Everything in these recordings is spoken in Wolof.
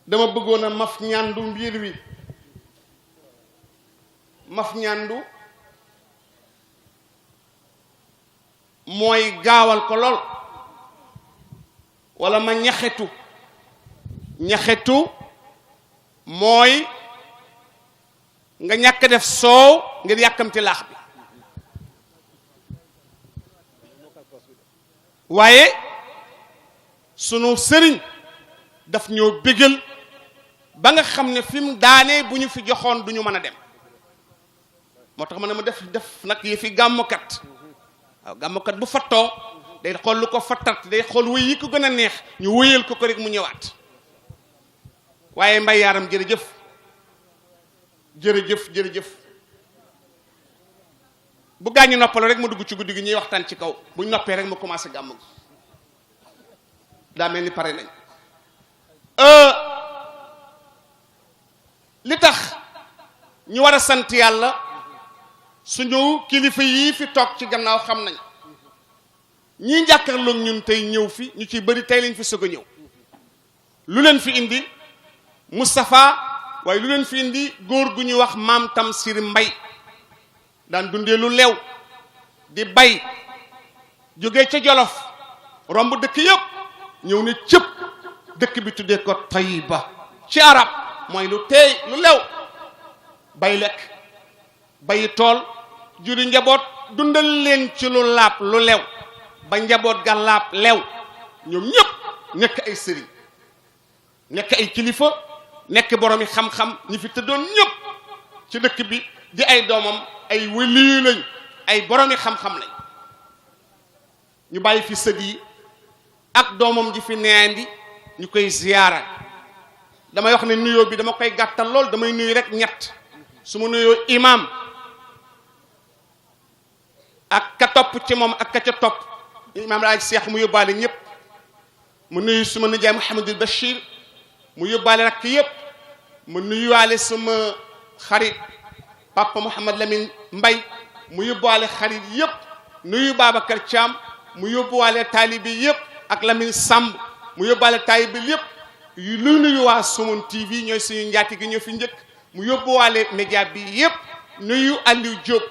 dama bëggoon a maf ñandu mbir wi maf ñandu mooy gaawal ko lool wala ma ñaxetu mooy nga ñàkk def soow ngir yàkkamti laax bi waaye sunu sëriñ daf ñoo bégal ba nga xam ne fi mu daanee bu ñu fi joxoon du ñu mën a dem moo tax ma ne ma def nag yi fi gàmmkat waaw gàmmkat bu fattoo day xool lu ko fattat day xool wëy yi ko gën a neex ñu wëyal ko rek mu ñëwaat waaye mbay yaaram jërëjëf bu gaañu noppaloo rek ma dugg ci guddi gi ñuy waxtaan ci kaw buñ noppee rek ma commencé gàmm gi daa mel ni pare nañ li tax ñu war a sant yàlla suñu kilifa yii fi toog ci gannaaw xam nañ ñii jàkkaarloog ñun tey ñëw fi ñu ci bëri tey lañ fi sog a ñëw lu leen fi indi Moustapha waaye lu leen fi indi góor gu ñuy wax maam Tamsir Mbay daan dundee lu leew di bay jóge ca Jolof romb dëkk yëpp ñëw ne cëpp dëkk bi tuddee ko Tayiba ci arab mooy lu teey lu lew bay lekk bayi tool juri njaboot dundal leen ci lu laab lu lew ba njaboot ga laab lew ñoom ñëpp nekk ay sëriñ nekk ay kilifa nekk boroomi xam-xam ñi fi tëddoon ñëpp ci dëkk bi di ay doomam ay waliyu lañ ay boroomi xam-xam lañ ñu bàyyi fi sët yi ak doomam ji fi neandi ñu koy ziyaara damay wax ne nuyoo bi dama koy gàttal lool damay nuyu rek ñett su ma nuyoo imam ak ka topp ci moom ak ka ca topp imam laaj seex mu yóbbaale ñëpp mu nuyu suma nijaay Mouhamadul Bachir mu yóbbaale rakk yëpp mu nuyuwaale sama xarit papa Mouhamad Lamine Mbay mu yóbbuwaale xarit yëpp nuyu Babacar Thiam mu yóbbuwaale taalibi yëpp ak Lamine Samb mu yóbbuwaale taalibi yëpp lu nuyu waa Somone TV ñooy suñu njaati gi ñoo fi njëkk mu yóbbuwaale média bi yëpp nuyu Aliou Diop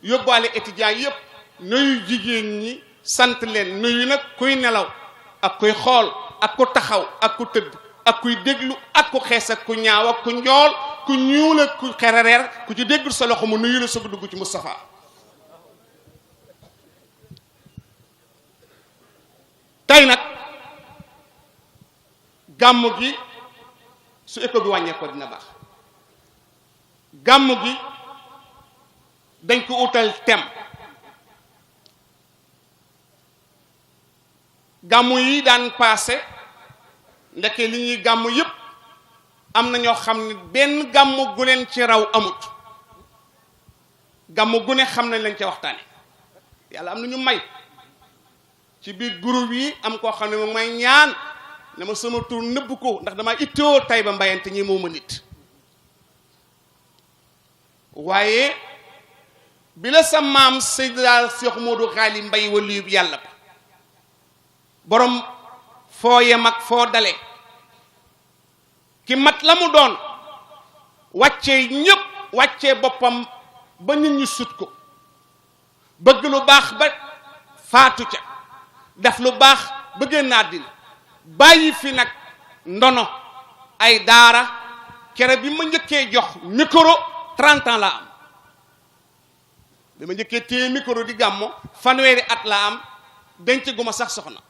yóbbuwaale étudiant yëpp nuyu jigéen ñi sant leen nuyu nag kuy nelaw ak kuy xool ak ku taxaw ak ku tëdd ak kuy déglu ak ku xees ak ku ñaaw ak ku njool ku ñuul ak ku xerareer ku ci déggul sa loxo mu nuyu la soog a dugg ci Moustapha tey nag gàmmu gi su écho bi wàññeekoo dina baax gàmmu gi dañ ko utal thème gàmmu yi daan paase ndeke li ñuy gàmmu yépp am na ñoo xam ne benn gàmmu gu leen ci raw amut gàmmu gu ne xam nañ lañ ca waxtaane yàlla am na ñu may ci biir groupe yi am koo xam ne moom may ñaan ne ma sama tur nëbb ko ndax damaa ittoo Taïba Mbayante ñi moo ma nit waaye bi la sa maam Seydina Cheikh Modou Xaali Mbay waliyub yàlla ba borom foo yem ak foo dale ki mat la mu doon wàccee ñépp wàccee boppam ba nit ñi sut ko bëgg lu baax ba faatu ca def lu baax ba génn àddina bàyyi fi nag ndono ay daara kere bi ma njëkkee jox micro 30 ans laa am bi ma njëkkee téye micro di gàmmo fanweeri at laa am denc gu ma sax soxna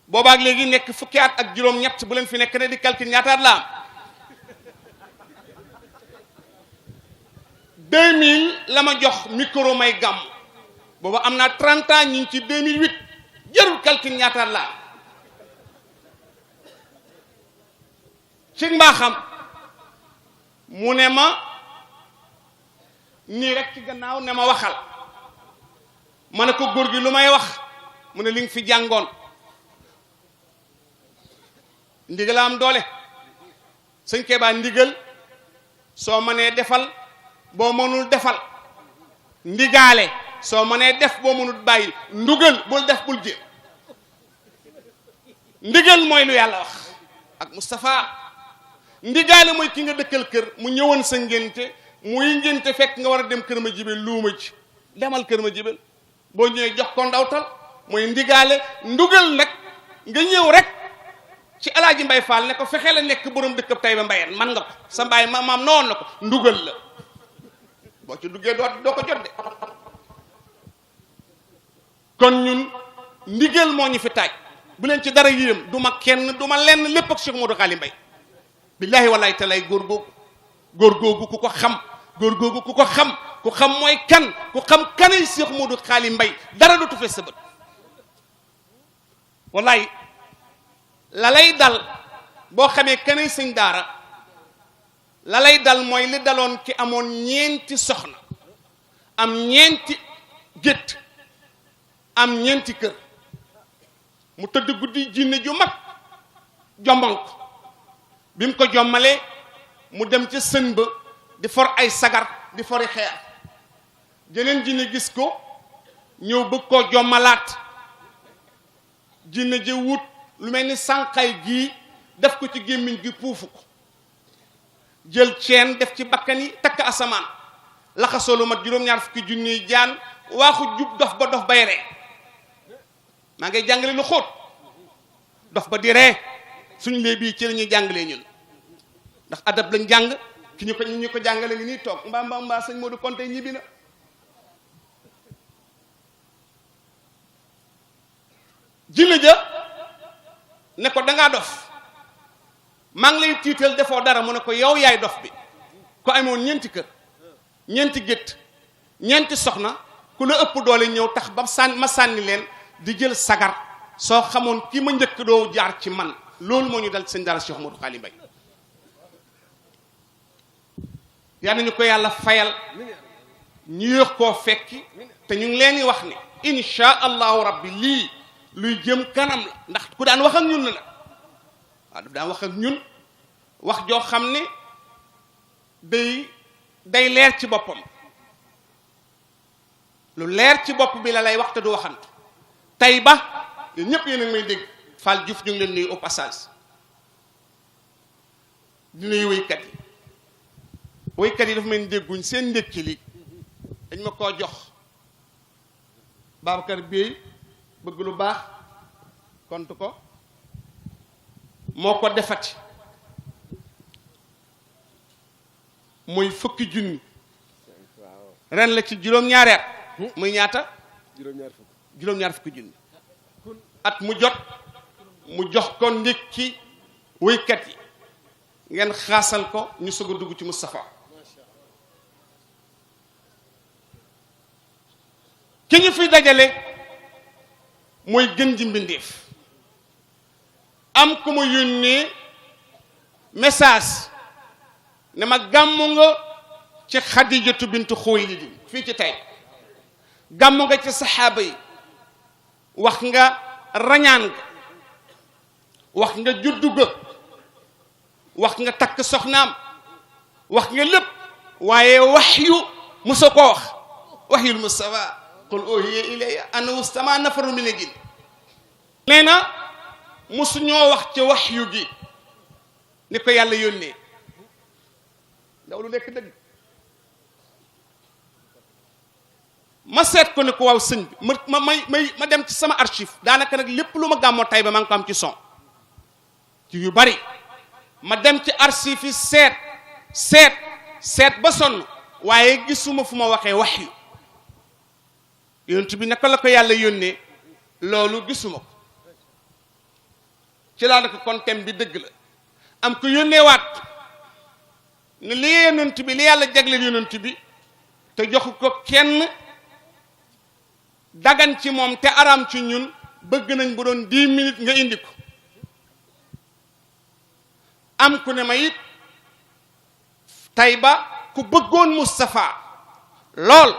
boobaak léegi nekk fukki at ak juróom-ñett bu leen fi nekk ne di calcul ñaata at laa am 2000 la ma jox micro may gàmm booba am naa 30 ans ñu ngi ci 2008 jarul calcul ñaata at laa am ci mbaaxam mu ne ma nii rek ci gannaaw ne ma waxal ma ne ko góor gi lu may wax mu ne li nga fi jàngoon ndigal am doole sëñ Keba ndigal soo mënee defal boo mënul defal ndigaale soo mënee def boo mënul bàyyi ndugal bul def bul jéem ndigal mooy lu yàlla wax ak Moustapha ndigaale mooy ki nga dëkkal kër mu ñëwoon sa ngénte muy ngénte fekk nga war a dem kër ma jibel luuma ci demal kër ma jibel boo ñëwee jox ko ndawtal mooy ndigaale ndugal nag nga ñëw rek ci alaaji Mbay Fall ne ko fexe la nekk borom dëkkab Tayba Mbayeen man nga ko sa mbaay maam noonu na ko ndugal la boo ci duggee doo ko jot de kon ñun ndigal moo ñu fi taaj bu leen ci dara yéem du ma kenn du ma lenn lépp ak Cheikh Modou Xaali Mbay billaahi wallaahi talay góor googu ku ko xam ku xam mooy kan ku xam kanay Cheikh Modou Xaali Mbay dara du tufe sa bët wallaahi la lay dal boo xamee kanay sëñ daara la lay dal mooy li daloon ki amoon ñeenti soxna am ñeenti gétt am ñeenti kër mu tëdd guddi jinne ju mag jombon ko bi mu ko jommalee mu dem ca sën ba di for ay sagar di fori xeer jeneen jinne gis ko ñëw bëgg koo jommalaat jinne ja wut lu mel ni sànqay gii def ko ci gémmiñ gi puufu ko jël ceen def ci bakkan yi takk asamaan laxasoo lu mat juróom-ñaar fukki junniy jaan waaxu jub dof bay ree maa ngay jàngale lu xóot dof ba di ree suñ lee bii ci la ñuy jàngalee ñun ndax adab lañ jàng ki ñu ko jàngale ngi nii toog mbaa sëñ Modou Konte ñibbi na jinne ja ne ko dangaa dof maa ngi lay tiital defoo dara mu ne ko yow yaay dof bi ko amoon ñeenti kër ñeenti gétt ñeenti soxna ku la ëpp doole ñëw tax ba ma sànni leen di jël sagar soo xamoon ki ma njëkk doo jaar ci man loolu moo ñu dal sëñ daara Cheikh Modou Xaali Mbay yal nañu ko yàlla fayal ñu yéex koo fekki te ñu ngi leen di wax ne insha allahu rabbi lii luy jëm kanam la ndax ku daan wax ak ñun la nag waaw daf daan wax ak ñun wax joo xam ne day leer ci boppam lu leer ci bopp bi la lay wax te du waxantu tey ba yéen ñëpp yéen a ngi may dégg Fall Diouf ñu ngi leen nuyu au passage di nuyu woykat yi dafa mel ni dégguñ seen ndékki li dañ ma koo jox Babacar Bey bëgg lu baax kont ko moo ko defati muy fukki junni ren la ci juróom-ñaari at muy ñaata juróom-ñaar fukki junni at mu jot mu jox ko ndékki woykat yi ngeen xaasal ko ñu soog a dugg ci Moustapha ki ñu fi dajale mooy gën ji mbindéef am ku ma yónnee message ne ma gàmmu nga ci Xadijatu bintu Xuwaylid fii ci tey gàmmu nga ci saxaaba yi wax nga rañaan nga wax nga juddu ga wax nga takk soxnaam wax nga lépp waaye waxyu musa ko wax waxyul Mustafa qul uhiya ilayya annahu istama'a nafarun mina al-jinn nee na musu ñoo wax ci waxyu gi ni ko yàlla yónnee ndaw lu nekk dëgg ma seet ko ne ko waaw sëñ bi ma dem ci sama archive daanaka nag lépp lu ma gàmmoo tay ba maa ngi ko am ci son ci yu bari ma dem ci archive yi seet ba sonn waaye gisuma fu ma waxee waxyu yonent bi naka la ko yàlla yónnee loolu gisuma ko ci laa ne ko kon thème bi dëgg la am ko yónneewaat ne li yonent bi li yàlla jagleel yonent bi te joxu ko kenn dagan ci moom te araam ci ñun bëgg nañ bu doon 10 minutes nga indi ko am ku ne ma it tey ba ku bëggoon Moustapha lool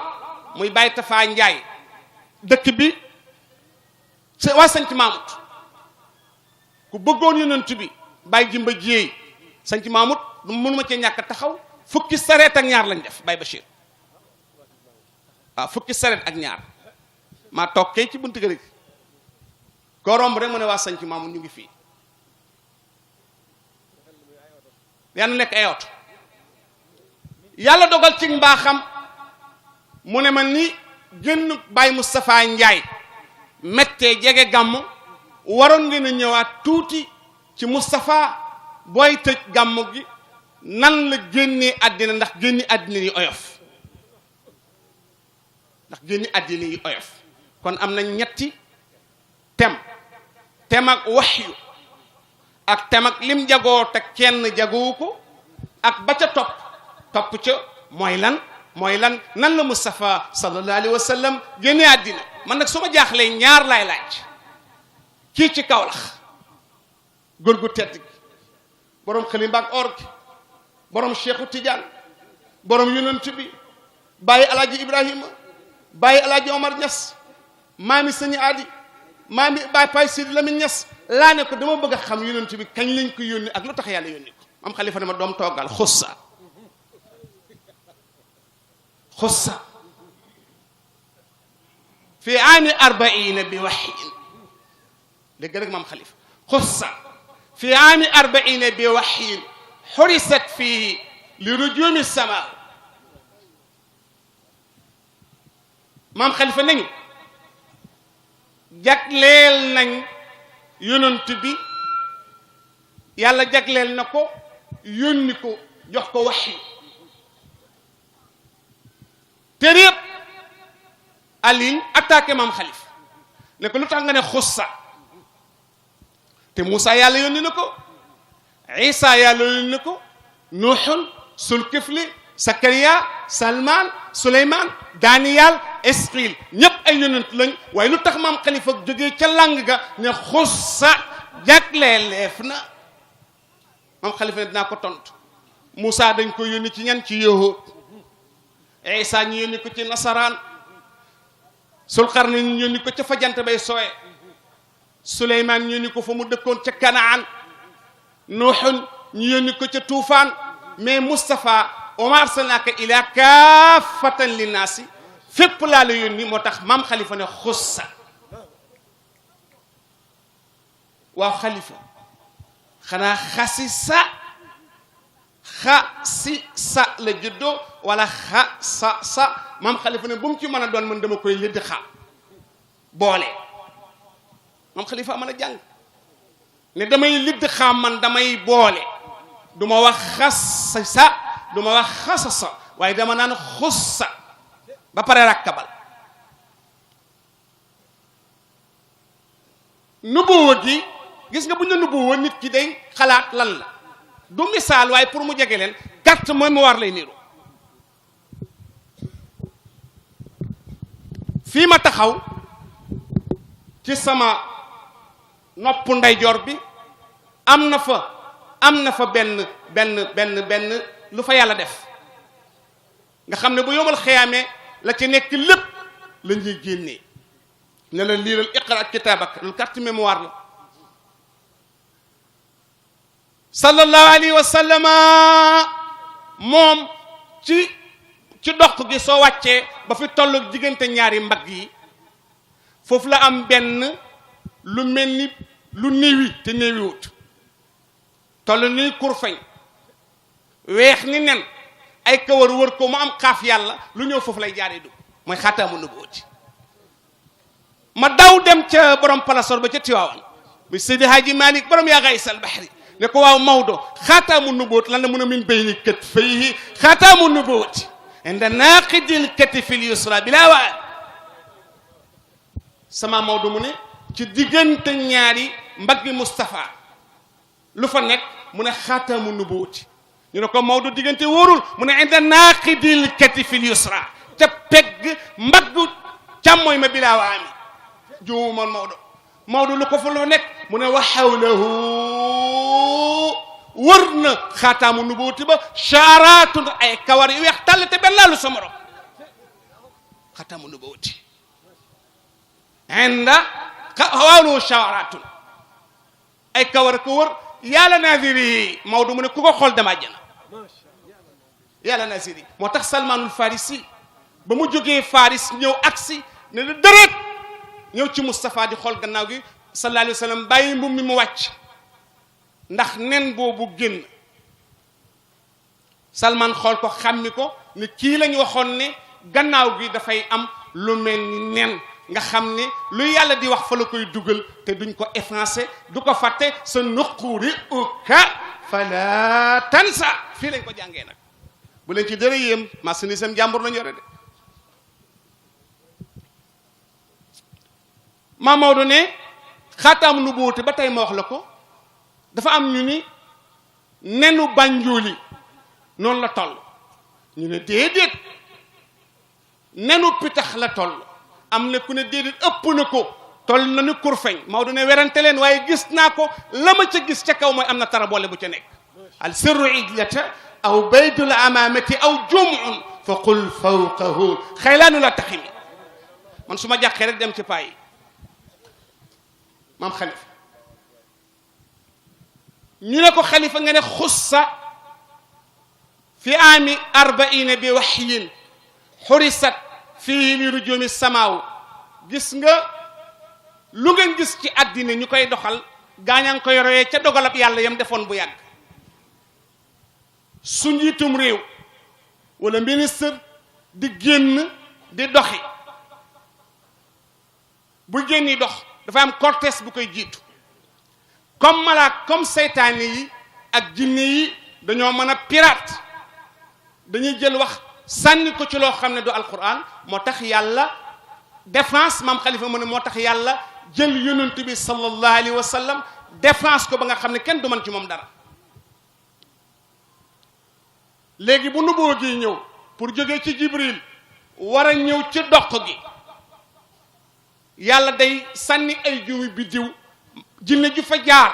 muy Baye Tafa Njaay dëkk bi waa sanc Maamut ku bëggoon yonent bi Baye Jimba Jéey sanc Maamut mënuma cee ñàkk taxaw fukki sareet ak ñaar lañ def Baye Bachir waaw fukki sareet ak ñaar maa toog kay ci buntu kër gi koo romb rek mu ne waa Sànc Maamun ñu ngi fii yàlla nekk ay oto yàlla dogal ci mbaaxam mu ne ma ni génn Baye Moustapha Ndiaye mettee jege gàmm waroon ngeen a ñëwaat tuuti ci Moustapha booy tëj gàmm gi nan la génnee àddina ndax génni àddina yi oyof kon am na ñetti tem ak waxyu ak tem ak lim jagoo te kenn jagoo ko ak ba ca topp ca mooy lan nan la Moustapha sallallahu alayhi wa sallam génnee àddina man nag su ma jaaxlee ñaar laay laaj kii ci Kawlax góor gu tedd gi borom xalimba ak or gi borom Cheikhu Tidiane borom yonent bi bàyyi alaaji Ibrahima bàyyi alaaji Omar Niass maami sëñ Adi maami Baye Pay Sidi Lamine Niass laa ne ko dama bëgg a xam yonent bi kañ lañ ko yónni ak lu tax yàlla yónni ko am xalifa ne ma doom toogal xussa fi aami 40 bi waxyin dégg rek maam xalifa xussa fi aami 40 bi waxyin xurisat fii li rujumi sama maam xalifa nañu jagleel nañ yonent bi yàlla jagleel na ko yónni ko jox ko waxyi téere yëpp Alioune attaqué maam xalifa ne ko lu tax nga ne xussa te Moussa yàlla yónni na ko Isa yàlla yónni na ko Nuuxun Sulkifli Sakariya Salman Suleyman Daniyal Esqil ñëpp ay yonent lañ waaye lu tax maam xalifa jógee ca lang ga ne xussa jagleeleef na maam xalifa ne dinaa ko tontu Moussa dañ ko yónni ci ñan ci yahud Isa ñu yónni ko ci nasaraan Sulqarnayn ñu yónni ko ca fa jant bay sooye Suleymaan ñu yónni ko fa mu dëkkoon ca Kanaan Nuuxun ñu yónni ko ca Tuufaan mais Moustapha wa arsalnaaka ila kaafatan linnaasi fépp laa la yónni moo tax maam xalifa ne xussa waaw xalifa xanaa xasisa la juddoo wala sa maam xalifa ne bu mu ci mën a doon man dama koy lëdd xa boole maam xalifa mën a jàng ne damay lëdd xa man damay boole du ma wax xasisa du ma wax xasasa waaye dama naan xussa ba pare rakkabal nubuwa gi gis nga bu ñu la nubuwa nit ki day xalaat lan la du misaal waaye pour mu jege leen carte mooy mu war lay niru fii ma taxaw ci sama nopp ndeyjoor bi am na fa benn lu fa yàlla def nga xam ne bu yomal xiyaamee la ci nekk lépp la ñuy génnee ne la liiral iqra kitaabak loolu carte mémoire la sallallahu alayhi wa sallama moom ci dox gi soo wàccee ba fi tollu diggante ñaari mbagg yi foofu la am benn lu mel ni lu néewi te néewiwut toll ni kurfañ weex ni nen ay kawar wër ko mu am xaaf yàlla lu ñëw foofu lay jaaree dugg mooy xaataamu nubuwwati ma daw dem ca borom palasor ba ca Tiwaawan muy Seydi Haaji Malick borom yaa gaysal bahri ne ko waaw Maodo xaataamu nubuwwati lan la mun a min bayni katfayhi xaataamu nubuwwati inda naaqidil katifil yusra bila waal sama Maodo mu ne ci diggante ñaari mbaggi Moustapha lu fa nekk mu ne xaataamu nubuwwati ñu ne ko Maodo diggante wóorul mu ne inda naaqidil katifil yusra ca pegg mbaggu càmmooy ma bilaa waami juumal Maodo lu ko fa lu nekk mu ne wa hawlahu wër na xaataamu nubuwwati ba shaaraatun ay kawar yu weex tàll te benn laalu sa morom xaataamu nubuwwati inda hawlahu shaaraatun ay kawar ko wër yàlla naaziri Maodo mu ne ku ko xool dama jëna yàlla naaziri moo tax Salmaanul Farisi ba mu jógee Faris ñëw agsi ne la dërët ñëw ci Moustapha di xool gannaaw gi sallallahu alayhi wa sallam bàyyi mbubb mi mu wàcc ndax nen boobu génn. Salman xool ko xàmmi ko ne kii lañ waxoon ne gannaaw gi dafay am lu mel ni nen nga xam ne lu yàlla di wax fa la koy dugal te duñ ko effacé du ko fàtte sa nuqri'uka fala tansa fii lañ ko jàngee nag bu leen ci dara yéem marchandise jàmbur lañ yore de. Maam Maodo ne xaataamu nubuwwati ba tey ma wax la ko dafa am ñu ni nenu Banjuli noonu la toll ñu ne déedéet nenu pitax la toll am na ku ne déedéet ëpp na ko toll na ni kurfeñ Maodo ne werante leen waaye gis naa ko la ma ca gis ca kaw mooy am na tara boole bu ca nekk al sirru idlata aw baydul amamati aw jumuun fa qul fawqahu xaylaanu la taximi man su ma jàqee rek dem ci paa yi maam xalifa ñu ne ko xalifa nga ne xussa fi aami 40 bi waxyin xurisat fii li rujumi samaaw gis nga lu ngeen gis ci àddina ñu koy doxal gaañaa ngi koy royee ca dogalab yàlla yam defoon bu yàgg su njiitum réew wala ministre di génn di doxi bu génni dox dafa am cortège bu koy jiitu comme malaak comme seytaane yi ak jinne yi dañoo mën a pirate dañuy jël wax sànni ko ci loo xam ne du alquran moo tax yàlla défense maam xalifa mu ne moo tax yàlla jël yonent bi sallallahu alayhi wa sallam défense ko ba nga xam ne kenn du mën ci moom dara léegi bu nuboo gi ñëw pour jógee ci jibril war a ñëw ci doq gi yàlla day sànni ay juumi biddiw jinne ju fa jaar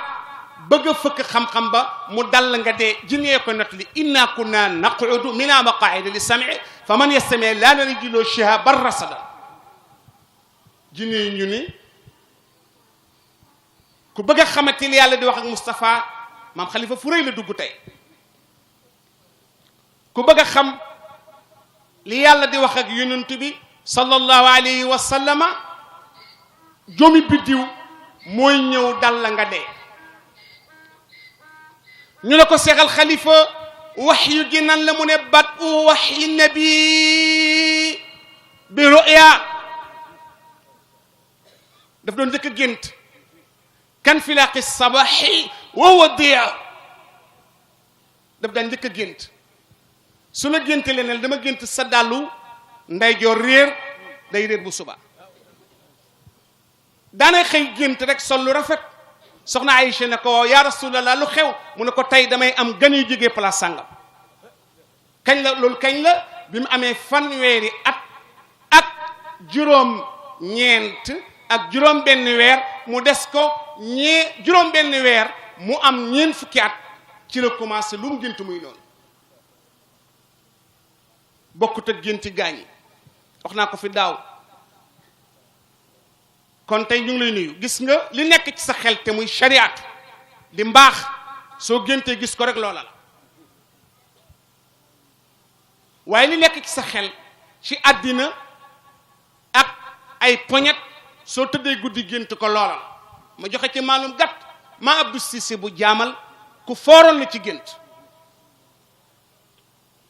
bëgg a fëkk xam-xam ba mu dal nga dee jinnee ko nat li inna kunna naqudu mina maqaida li sami fa man yastami laa narjuloo shihaban rasada jinne yi ñu ni ku bëgg a xamante li yàlla di wax ak Moustapha maam xalifa fu rëy la dugg tey ku bëgg a xam li yàlla di wax ak yonent bi sallallahu alayhi wa sallama jomi biddiw mooy ñëw dal la nga dee ñu ne ko seexal xalifa wax yu gi nan la mu ne bat u waxyi nabi bi ruya daf doon njëkk a gént kan filaaqi sabaxi wa wadia daf daan njëkk a gént su la génte leneen dama gént sa dàllu ndeyjoor réer day réer bu suba daanay xëy gént rek sol lu rafet soxna Aïcha ne ko yaa rasulallah lu xew mu ne ko tey damay am gan yu jógee place sàngam kañ la loolu kañ la bi mu amee fanweeri at ak juróom ñeent ak juróom benn weer mu des ko juróom benn weer mu am ñeent fukki at ci la commencé lu mu gént muy noonu bokkut ak génti gaañi wax naa ko fi daaw kon tey ñu ngi lay nuyu gis nga li nekk ci sa xel te muy shariat di mbaax soo géntee gis ko rek loola la waaye li nekk ci sa xel ci àddina ak ay poñet soo tëddee guddi gént ko loola la ma joxe ci maalum gàtt maa Abdou Cissé bu jaamal ku fooroon la ci gént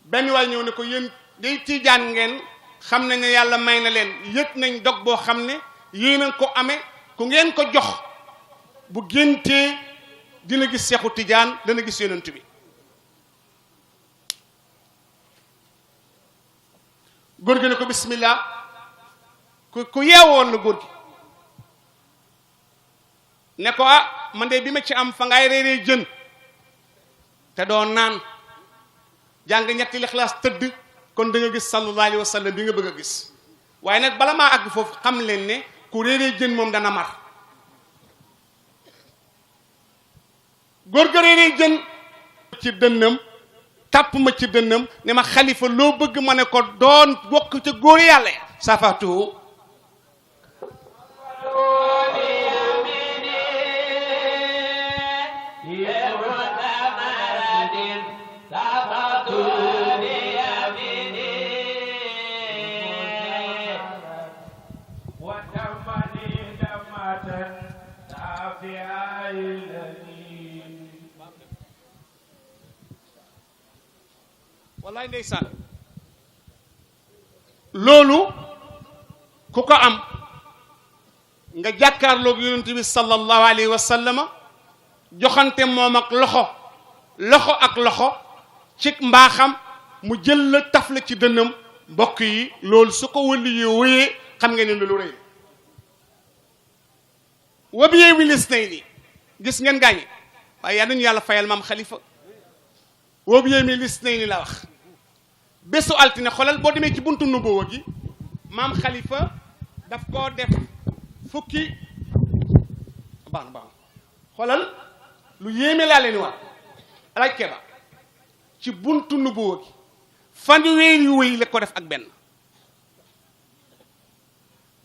benn waay ñëw ne ko yéen day tiijaan ngeen xam nañ ne yàlla may na leen yëg nañ dog boo xam ne yéen a ko amee ku ngeen ko jox bu géntee dina gis Seexu Tijaan dana gis yonent bi góor gi ne ko bismillah ku yeewoon la góor gi ne ko ah man de bi ma ci am fa ngay reeree jën te doo naan jàng ñetti Lixlaas tëdd kon da nga gis sallallahu alayhi wa sallam bi nga bëgg a gis waaye nag bala maa àgg foofu xam leen ne ku réeree jën moom dana mar góor ga réeree jën ci dënnam tàpp ma ci dënnam ne ma xalifa loo bëgg ma ne ko doon bokk ca góor yàlla safatu wallaay ndeysaan loolu ku ko am nga jàkkaarloog yonent bi sallallahu alayhi wa sallama joxante moom ak loxo ak loxo ci mbaaxam mu jël la taf la ci dënnam mbokk yi loolu su ko wëli yi wéyee xam ngeen ne lu rëy wa bi wilis nay ni gis ngeen gaañi waaye yaa nañu yàlla fayal maam xalifa wa bi wilis nay ni la wax bésu altine xolal boo demee ci buntu nubuwa gi maam xalifa daf koo def fukki baax xolal lu yéeme laa leen wax alaaj Keba ci buntu nubuwa gi fanweeri yu wéy la ko def ak benn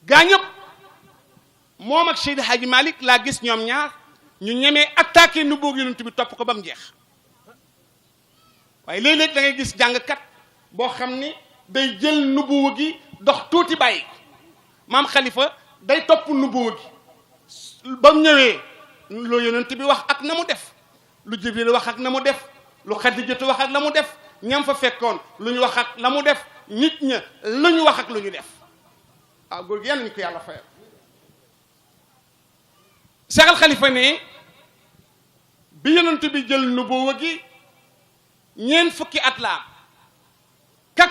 gaa ñëpp moom ak Seydi Hadji Malick laa gis ñoom ñaar ñu ñemee attaqué nubuwa gi yonent bi topp ko ba mu jeex waaye léeg-léeg da ngay gis jàngkat boo xam ni day jël nubuwa gi dox tuuti bàyyi maam xalifa day topp nubuwa gi ba mu ñëwee lu yonent bi wax ak na mu def lu Jibril wax ak na mu def lu Xadijatu wax ak la mu def ñam fa fekkoon lu ñu wax ak la mu def nit ña lu ñu wax ak lu ñu def waaw góor gi yal nañu ko yàlla fayal Cheikh Al Khalifa ne bi yonent bi jël nubuwa gi ñeent fukki at la am kat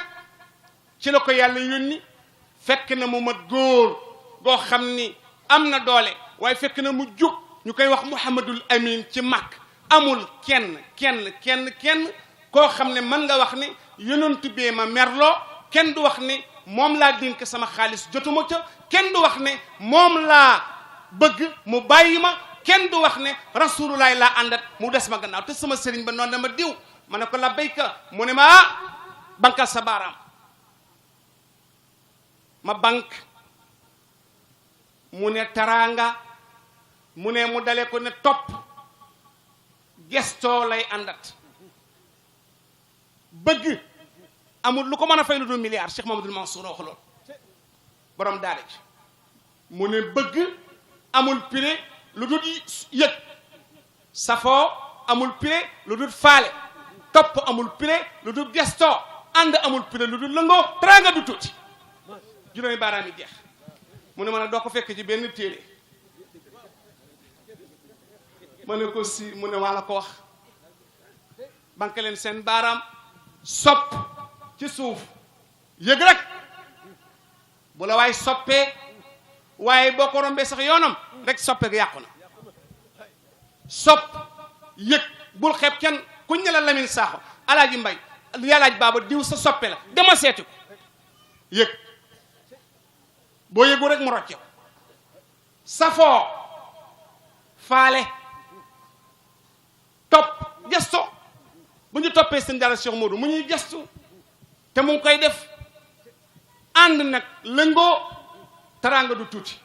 ci la ko yàlla yónni fekk na mu mat góor goo xam ni am na doole waaye fekk na mu jub ñu koy wax Muhammadul Amin ci mag amul kenn koo xam ne mën nga wax ni yonent bee ma merloo kenn du wax ni moom laa dénk sama xaalis jotuma ca kenn du wax ne moom laa bëgg mu bàyyi ma kenn du wax ne rasulullahi laa àndat mu des ma gannaaw te sama sëriñ ba noonu dama diw ma ne ko la béyka mu ne ma bankal sa baaraam ma bank mu ne taraanga mu ne mu dale ko ne topp gestoo lay àndat bëgg amul lu ko mën a fay lu dul milliard Cheikh Mamadou Mansour wax loolu borom daara ji mu ne bëgg amul prix lu dul yëg safoo amul prix lu dul faale topp amul prix lu dul gestoo ànd amul prix lu dul lëngoo teraanga du tuuti juróomi baaraam yi jeex mu ne ma ne doo ko fekk ci benn téere ma ne ko si mu ne maa la ko wax banque leen seen baaraam sopp ci suuf yëg rek bu la waay soppee waaye boo ko rombee sax yoonam rek soppe gi yàqu na sopp yëg bul xeeb kenn kuñ ne la Lamine Sakho alaaji Mbay yàllaaj baaba diw sa soppe la dama seeti ko yëg boo yëgu rek mu rocce ko safoo faale topp gesto bu ñu toppee seen dara Cheikh Modou mu ñuy gestu te mu ngi koy def ànd nag lëngoo teraanga du tuuti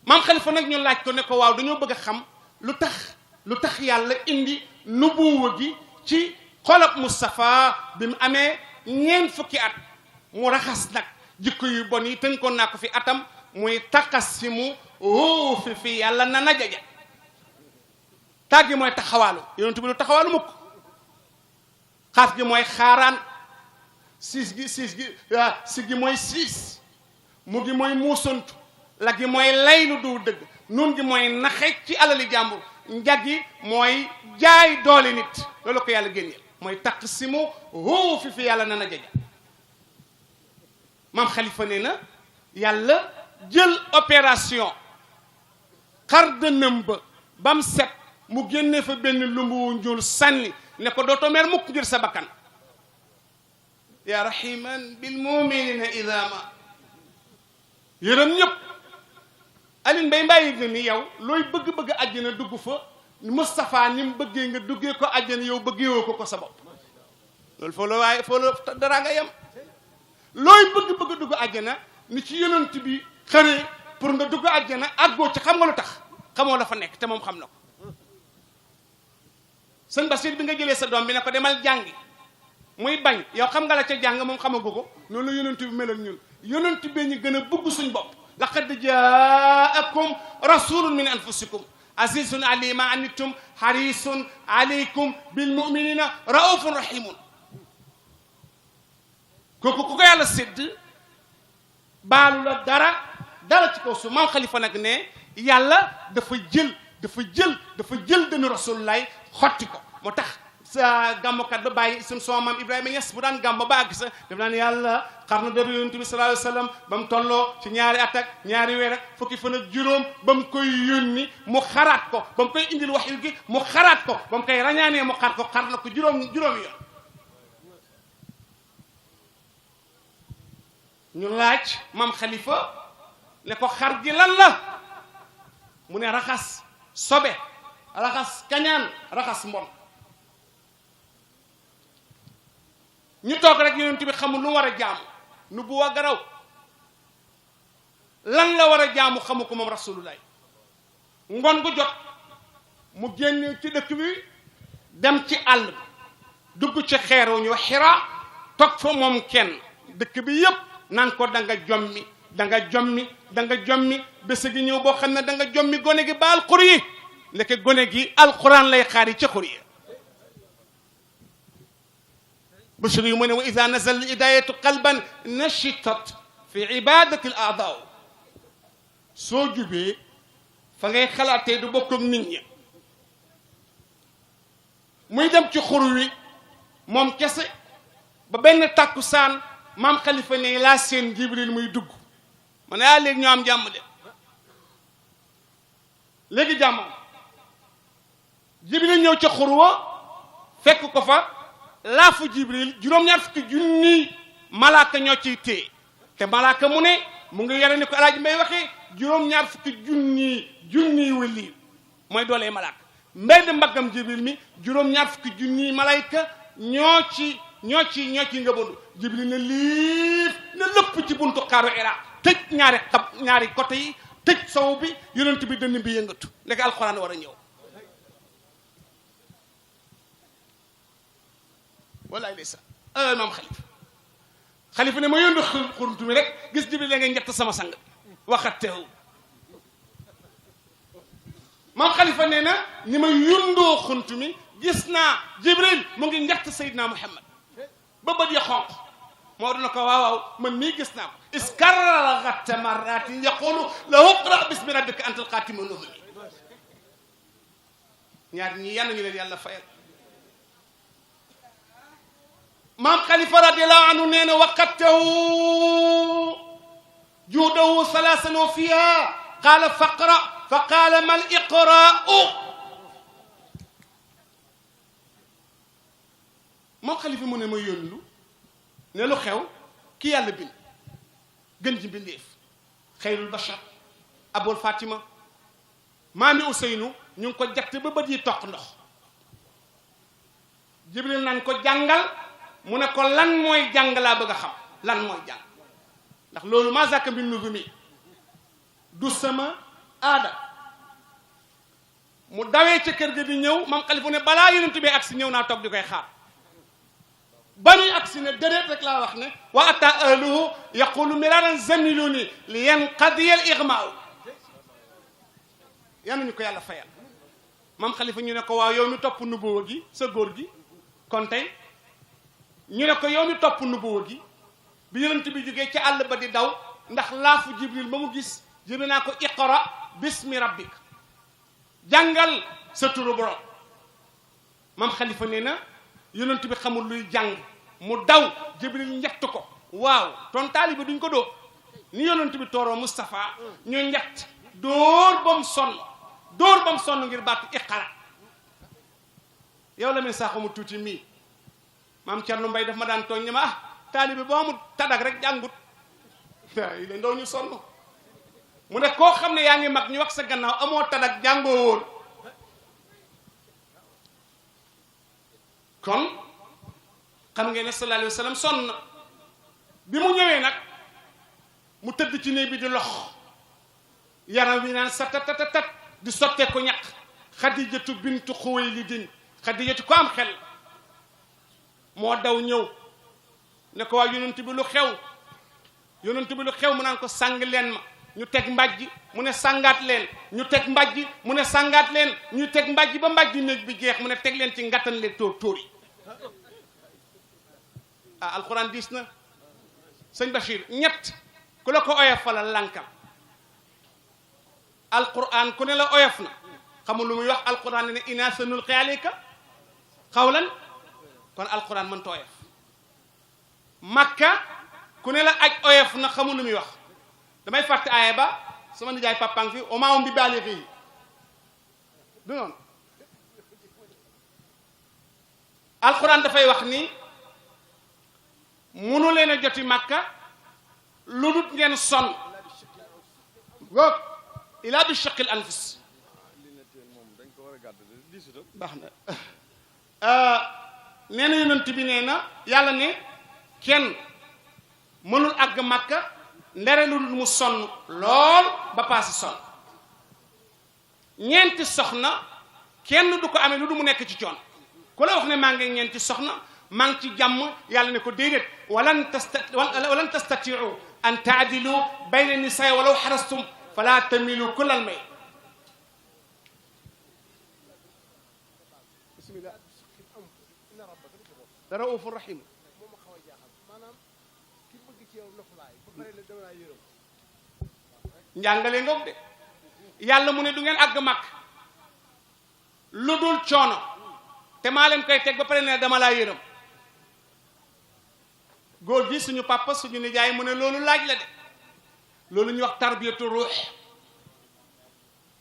maam Xalifa nag ñu laaj ko ne ko waaw dañoo bëgg a xam lu tax yàlla indi nubuwa gi ci xolab Moustapha bi mu amee ñeent fukki at mu raxas nag jikko yu bon yi tënkoon naa ko fi atam muy taqasimu ruufi fi yàlla na najaja tàggi mooy taxawaalu yonent bi lu taxawaalu mukk xaaf gi mooy xaaraan si gi mooy siis mu gi mooy muusantu la gi mooy laylu du dëgg nun gi mooy naxe ci alali jàmbur njag gi mooy jaay doole nit loolu ko yàlla génneel mooy taqsimu ruufi fi yàlla na najaja maam Xalifa nee na yàlla jël opération xar dënëm ba bam set mu génne fa benn lumbu njuul sànni ne ko dootoo mer mukk ngir sa bakkan ya rahiman bil muminina idama yërëm ñëpp Alioune Mbaye Mbaye yëg na ni yow looy bëgg-bëgg àjjana dugg fa Moustapha ni mu bëggee nga duggee ko àjjana yow bëggeewoo ko sa bopp loolu foo la dara nga yem looy bëgg-bëgg dugg àjjana ni ci yonent bi xëree pour nga dugg àjjana àggoo ci xam nga lu tax xamoo la fa nekk te moom xam na ko sëñ Basiir bi nga jëlee sa doom bi ne ko demal jàngi muy bañ yow xam nga la ca jàng moom xamagu ko noonu la yonent bi mel ak ñun yonent bi ñu gën a bëgg suñ bopp laqad jaakum rasulun min anfusikum azizun alayhi ma anittum harisun alaykum bil muminina raufun rahimun kooku ku ko yàlla sédd baalu la dara ci kaw su maam xalifa nag ne yàlla dafa jël dënnu rasulullaay xotti ko moo tax sa gàmmokat ba bàyyi sun sama maam Ibrahima Ñas bu daan gàmmo ba àgg sa daf naan yàlla xar na dëru yonent bi sallallahu alayhi wa sallam ba mu tolloo ci ñaari at ak ñaari weer ak fukki fan ak juróom ba mu koy yónni mu xaraat ko ba mu koy indil waxyu gi mu xaraat ko ba mu koy rañaanee mu xar ko xar na ko juróomi yoon ñu laaj maam xalifa ne ko xar gi lan la mu ne raxas sobe raxas kañaan raxas mbon ñu toog rek yonent bi xamul lu war a jaamu nu bu wa garaw lan la war a jaamu xamu ko moom rasulullah ngoon gu jot mu génn ci dëkk bi dem ci àll bi dugg ci xeer wu ñu Xira toog fa moom kenn dëkk bi yépp naan ko da nga jommi bés gi ñëw boo xam ne da nga jommi gone gi ba alxur yi ndeke gone gi alxuraan lay xaar yi ci xur yi bashir yu mu ne wa ida nazal hidayatu qalban nashitat fi ibadati al a'daa soo jubee fa ngay xalaatee du bokk ak nit ñi muy dem ci xur wi moom kese ba benn tàkkusaan maam xalifa ne laa seen jibril muy dugg ma ne léegi ñoo am jàmm de léegi jàmmam jibril ñëw ca xur wa fekk ko fa laafu jibril juróom-ñaar fukki junni malaaka ñoo ciy téye te malaaka mu ne mu ngi yore ni ko alaaji mbay waxee juróom-ñaar fukki junni wali mooy doolee malaaka mbedd mbaggam jibril mi juróom-ñaar fukki junni malayka ñoo ci ngëbandu jibril ne liif ne lépp ci buntu xaaru Hira tëj ñaari côté yi tëj sow bi yonent bi dënn bi yëngatu ndeke alxuraan war a ñëw wallaay ndeysaan maam xalifa ne ma yóndu xuntu mi rek gis jibril la ngay njett sama sang waxat teew maam xalifa nee na ni ma yundoo xuntu mi gis naa jibril mu ngi njett Seydina Muhammad ba bët ya xonq moo duna ko waaw man mii gis naa ko iskarragat marratin yaqulu lahu iqra bismi rabbika antal xaatimu nuhumi ñaar ñi yal nañu leen yàlla fayal maam xalifa radiallahu anhu nee na waqatahu juudahu salaasan wa fiha qaala faqra fa qaala mal iqra'u moom xalifa mu ne ma yónnu ne lu xew ki yàlla bind gën ji mbindeef xayrul bashar abul fatima maami Useynu ñu ngi ko jatt ba bët yi toq ndox jibril nan ko jàngal mu ne ko lan mooy jàng laa bëgg a xam lan mooy jàng ndax loolu maa zaka min nuzumi du sama aada mu dawee ca kër ga di ñëw mam xalifu ne balaa yonent bi agsi ñëw naa toog di koy xaar ba ñuy agsi ne déedéet rek laa wax ne wa ata ahluhu yaqulu miraran zamiluni li yanqadiya al igmaaw yal nañu ko yàlla fayal mam xalifa ñu ne ko waaw yow mi topp nubuwa gi sa góor gi kon tey ñu ne ko yow mi topp nubuwa gi bi yonent bi jógee ci àll ba di daw ndax laafu jibril ba mu gis jibril naa ko iqra bismi rabbik jàngal sa turu borom mam xalifa nee na yonent bi xamul luy jàng mu daw jibril njett ko waaw ton taalibe duñ ko dóor ni yonent bi tooroo Moustapha ñu njett dóor ba mu sonn ngir baatu iqra yow la min saaxamu tuuti mii maam Cerno Mbay daf ma daan tooñ ne ma taalibe boo amul tadak rek jàngut yi la ndaw ñu sonn mu ne koo xam ne yaa ngi mag ñu wax sa gannaaw amoo tadak jàngoo woon kon xam ngeen ne sallallahu alayhi wa sallam sonn na bi mu ñëwee nag mu tëdd ci néeg bi di lox yaram wi naan sa tat di sottee ko ñaq Xadijatu bintu Xuwaylidin Xadijatu ko am xel moo daw ñëw ne ko waa yonent bi lu xew mu naan ko sàng leen ma ñu teg mbàjj mu ne sàngaat leen ñu teg mbàjj mu ne sàngaat leen ñu teg mbàjj ba mbàjj néeg bi jeex mu ne teg leen ci ngattan leen tóor yi ah alquran diis na sëñ Bachir ñett ku la ko oyof la lànkal alquran ku ne la oyof na xamul lu muy wax alquran ne inaa sanulqi alayka xawlan kon alquran mënta oyof makka ku ne la aj oyof na xamul lu muy wax damay fàtte aaya ba sama nijaay papaang fi o maa um bi baalixi yi du noonu alquran dafay wax ni munu leen a joti makka lu dut ngeen sonn goog ilaa bi shaqil anfus baax na nee na yonent bi nee na yàlla ne kenn mënul àgg makka ndere lu dul mu sonn lool ba paase sonn ñeenti soxna kenn du ko amee lu du mu nekk ci coon ku la wax ne maa ngi ñeenti soxna maa ngi ci jàmm yàlla ne ko déedéet walan tastatiu an taadilu bayna nisaa walaw xarastum fala tamilu kullal may bismillah raufu rahim njàngale ngoog de yàlla mu ne du ngeen àgg mag lu dul coono te maa leen koy teg ba pare ne dama laa yërëm góor gi suñu papa suñu nijaay mu ne loolu laaj la de loolu ñuy wax tarbiyatu ruux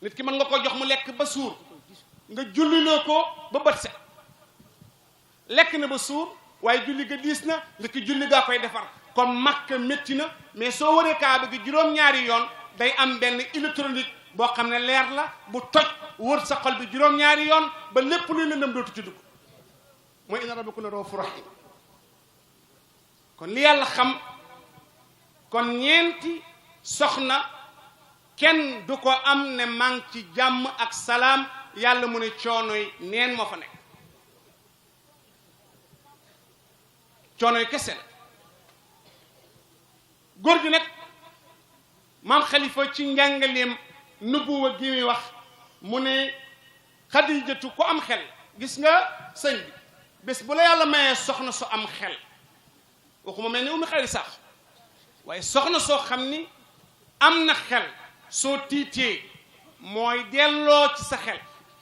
nit ki mën nga ko jox mu lekk ba suur nga julliloo ko ba bët set lekk na ba suur waaye julli ga diis na li ki julli gaa koy defar kon makka métti na mais soo waree kaaba gi juróom-ñaari yoon day am benn électronique boo xam ne leer la bu toj wër sa xol bi juróom-ñaari yoon ba lépp luy lëndëm dootu ci dugg mooy inna rabbakum la ra'uufur rahiim kon li yàlla xam kon ñeenti soxna kenn du ko am ne maa ngi ci jàmm ak salaam yàlla mu ne coonoy neen moo fa nekk coonoy kese la góor gi nag maam xalifa ci njàngaleem nubuwa gi muy wax mu ne xadijatu ku am xel gis nga sëñ bi bés bu la yàlla mayee soxna su am xel waxuma mel ni umi xayri sax waaye soxna soo xam ni am na xel soo tiitee mooy delloo ci sa xel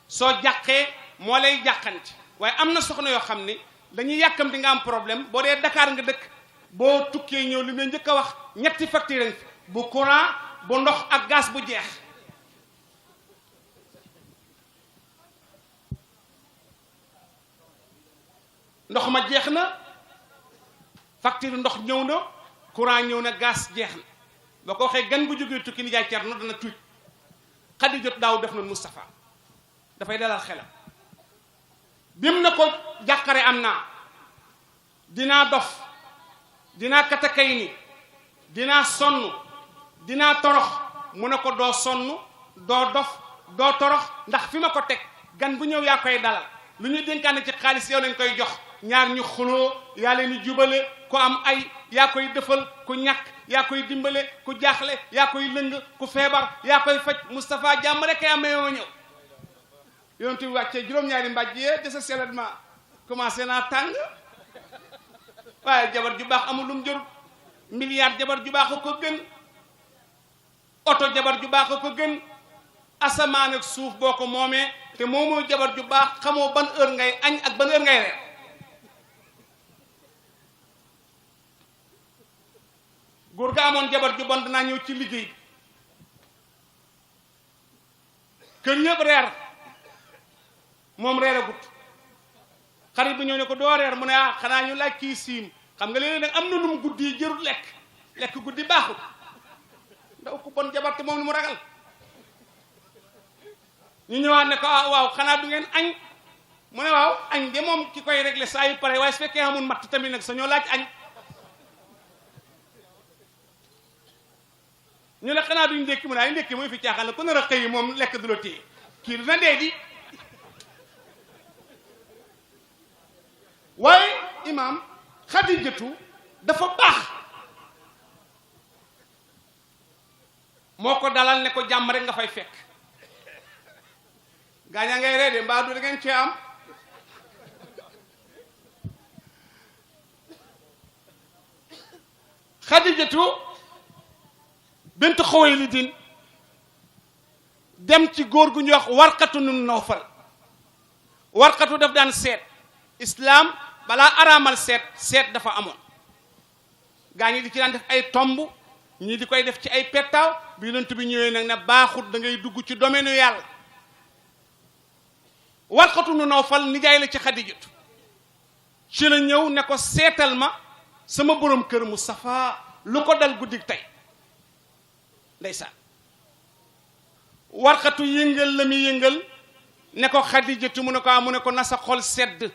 soo jàqee moo lay jàqanti waaye am na soxna yoo xam ni dañuy yàkkam di nga am problème boo dee Dakar nga dëkk boo tukkee ñëw li mu njëkk a wax ñetti facture bu courant bu ndox ak gaz bu jeex ndox ma jeex na facture ndox ñëw na courant ñëw na gaz jeex na boo ko waxee gan bu jógee tukki nijaay Cerno dana tuuti Xadijatu daaw def na Moustapha dafay dalal xelam bim na ko jàqare am naa dinaa dof dinaa katakay ni dinaa sonn dinaa torox mu ne ko doo sonn doo dof doo torox ndax fi ma ko teg gan bu ñëw yaa koy dalal lu ñuy dénkaane ci xaalis yow nañ koy jox ñaar ñu xuloo yaa leen di jubale ku am ay yaa koy defal ku ñàkk yaa koy dimbale ku jaaxle yaa koy lëng ku feebar yaa koy faj Moustapha jàmm rek ay amee yoo ñëw yonent bi wàccee juróom-ñaari mbàjj yee désescélément commencé naa tàng waaye jabar ju baax amul lum jërut milliard jabar ju baax a ko gën oto jabar ju baax a ko gën asamaan ak suuf boo ko moomee te moomoo jabar ju baax xamoo ban heure ngay añ ak ban heure ngay reer góor ga amoon jabar ju bon danaa ñëw ci liggéey bi kër ñëpp reer moom reeragut xarit bi ñëw ne ko doo reer mu ne ah xanaa ñu laaj kii siim xam nga léeg-léeg nag am na nu mu guddi yi jërul lekk guddi baaxut ndaw ku bon jabar te moom lu mu ragal ñu ñëwaat ne ko ah waaw xanaa du ngeen añ mu ne waaw añ de moom ki koy réglé saa yu pare waaye su fekkee amul matt tamit nag sa ñoo laaj añ ñu ne xanaa duñ ndékki mu ne ay ndékki mooy fi caaxaan la ku nar a xëy moom lekk du la téye kii dina dee di waaye imaam Xadijatu dafa baax moo ko dalal ne ko jàmm rek nga fay fekk gaañaa ngay ree de mbaa du da ngeen cee am Xadijatu bint Xuwaylid dem ci góor gu ñuy wax Warqatu nu Nawfal Warqatu daf daan seet islaam balaa araamal seet dafa amoon gaa ñi di ci daan def ay tomb ñii di koy def ci ay pettaaw bi yonent bi ñëwee nag ne baaxut da ngay dugg ci domaine yàlla Warqatu nu Nawfal nijaay la ci Xadijatu ci la ñëw ne ko seetal ma sama borom kër Mustafa lu ko dal guddik tey ndeysaan Warqatu yëngal la muy yëngal ne ko Xadijatu mu ne ko na sa xol sedd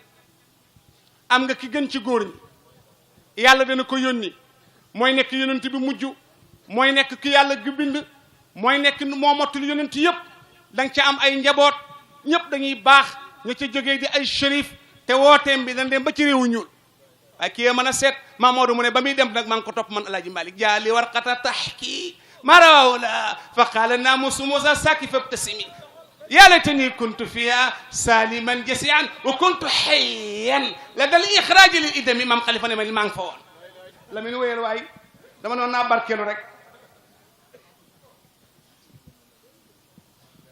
am nga ki gën ci góor ñi yàlla dana ko yónni mooy nekk yonent bi mujj mooy nekk ki yàlla gi bind mooy nekk moo motul yonent yëpp danga ca am ay njaboot ñëpp dañuy baax ña ca jógee di ay shérif te wooteem bi dañ dem ba ci réewu ñuul waaye kii mën a seet Mamadou mu ne ba muy dem nag maa ngi ko topp man Alaaji Malik jaali Warqata taxki marawla fa qaala naamusu Muusa saki fabtasimi yaa laytani kuntu fiha saliman jasian wa kuntu hayyan la dal ixraaji lil idami maam Xalifa ne ma maa ngi fa woon la min wéyal waay dama noon naa barkeelu rek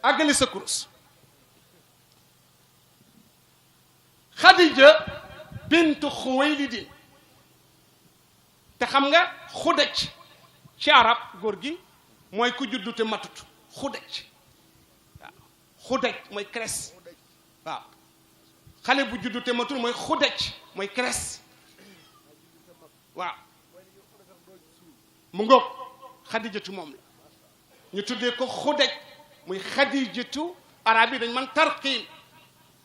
àggali sa kurus Xadija bintu Xuwaylid te xam nga xudaj ci arab góor gi mooy ku juddu te matut xudaj waaw xudaj mooy crèche waaw xale bu juddu te matut mooy xudaj mooy crèche waaw mu ngoog Xadijatu moom la ñu tuddee ko xudaj muy Xadijatu arab yi dañ man tarqiim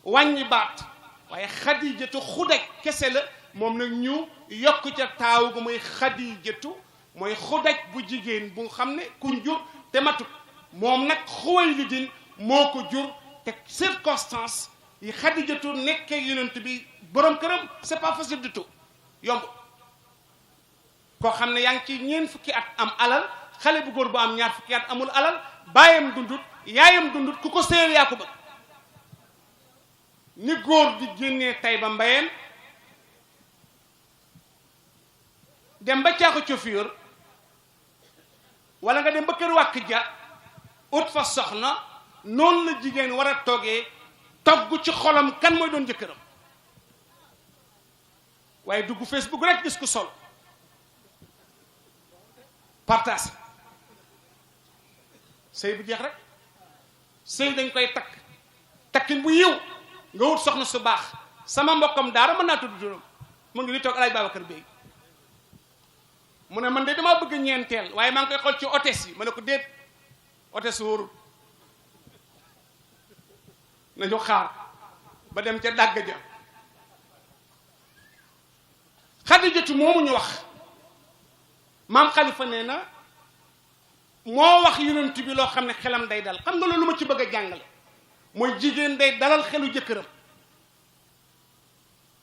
wàññi baat waaye Xadijatu xudaj kese la moom nag ñu yokk ca taaw gu muy Xadijatu mooy xudaj bu jigéen bu xam ne kuñ jur te matut moom nag Xuwaylid moo ko jur te circonstance yi Xadijatu nekkee yonent bi borom këram c'est pas facile du tout yomb koo xam ne yaa ngi ci ñeent fukki at am alal xale bu góor bu am ñaar fukki at amul alal baayam dundut yaayam dundut ku ko séyal yaa ko bëgg ni góor di génnee Tayba Mbayeen dem ba caaxu cofiyor wala nga dem ba kër wàkk ja ut fa soxna noonu la jigéen war a toogee togg ci xolam kan mooy doon jëkkëram waaye dugg Facebook rek gis ko sol partage sëy bu jeex rek sëy dañ koy takkin bu yiw nga wut soxna su baax sama mbokkam daara mën naa tudd juróom mu ngi ni toog Alaaji Babacar Bey mu ne man de damaa bëgg ñeenteel waaye maa ngi koy xool ci hôtesse yi ma ne ko déet hôtesse wóorul nañu xaar ba dem ca dàgg ja Xadijatu moomu ñu wax maam Xalifa nee na moo wax yonent bi loo xam ne xelam day dal xam nga loolu ma ci bëgg a jàngale mooy jigéen day dalal xelu jëkkëram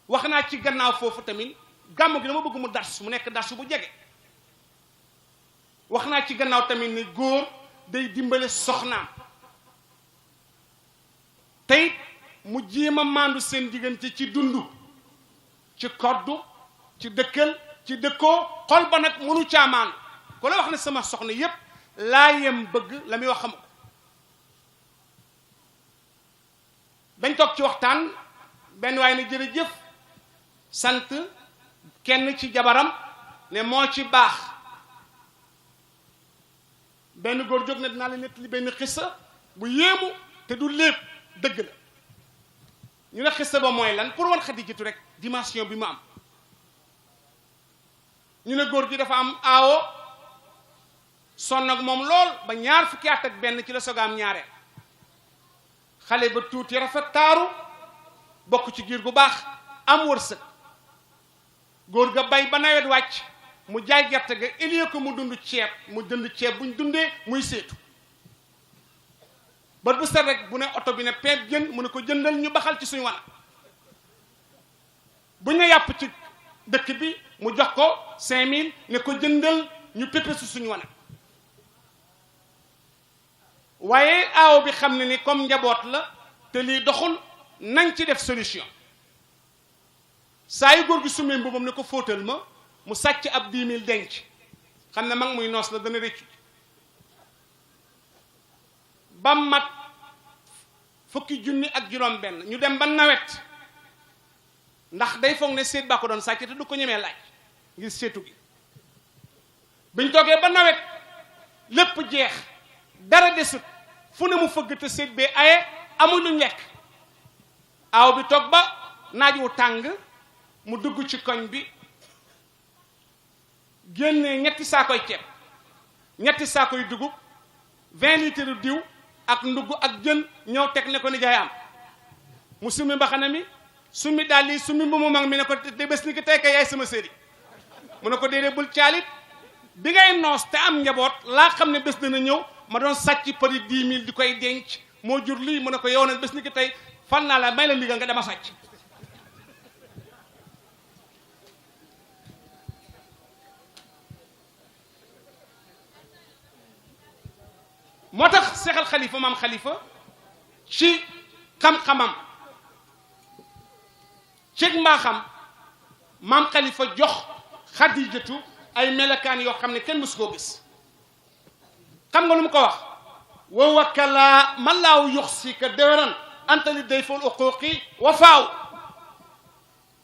wax naa ci gannaaw foofu tamit gàmmu gi dama bëgg mu dars mu nekk dars bu jege wax naa ci gannaaw tamit ni góor day dimbale soxnaam tey mu jéem a maandu seen diggante ci dund ci koddu ci dëkkal ci dëkkoo xol ba nag mënu caa maandu ku la wax ne sama soxna yépp laa yem bëgg la muy wax xam ko dañ toog ci waxtaan benn waaye ne jërëjëf sant kenn ci jabaram ne moo ci baax benn góor jóg ne dinaa la nettali benn xissa bu yéemu te du lépp dëgg la ñu ne xissa ba mooy lan pour wan Xadijatu rek dimension bi mu am ñu ne góor gi dafa am aawo sonn ak moom lool ba ñaar fukki at ak benn ci la sogaam ñaareel xale ba tuuti rafet taaru bokk ci giir gu baax am wërsëg góor ga bay ba nawet wàcc mu jaay gerte ga élie ko mu dund ceeb mu dund ceeb buñ dundee muy seetu ba bu set rek bu ne oto bi ne peeb jën mu ne ko jëndal ñu baxal ci suñu wana bu ñu yàpp ci dëkk bi mu jox ko 5000 ne ko jëndal ñu péppe su suñu wana waaye aaw bi xam ne ni comme njaboot la te lii doxul nañ ci def solution saa yu góor gi sumee mbubam ne ko fóotal ma mu sàcc ab 10 000 denc xam ne mag muy noos la dana rëccu ba mat fukki junni ak juróom benn ñu dem ba nawet ndax day foog ne seet baa ko doon sàcc te du ko ñemee laaj ngir seetu gi biñ toogee ba nawet lépp jeex dara desut fu ne mu fëgg te seet bee aye amul lu lekk aaw bi toog ba naaj wu tàng mu dugg ci koñ bi génnee ñetti saakoy ceeb ñetti saakoy dugub 20 litres diw ak ndugg ak jën ñëw teg ne ko nijaay am mu summi mbaxana mi summi daal yi summi bu mu mag mi ne ko te bés ni ki tey ka yaay sama sëri mu ne ko déedéet bul caalit bi ngay noos te am njaboot laa xam ne bés dana ñëw ma doon sàcc pari 10 000 di koy denc moo jur lii mu ne ko yow nag bés ni ki tey fal naa la may la ndigal nga dama sàcc moo tax seexal xalifa maam xalifa ci xam-xamam ci mbaaxam maam xalifa jox xadijatu ay melakaan yoo xam ne kenn mësu koo gis xam nga lu mu ko wax wa wakala man laaw yox si ka déwéran antali day fal uquqi wa faaw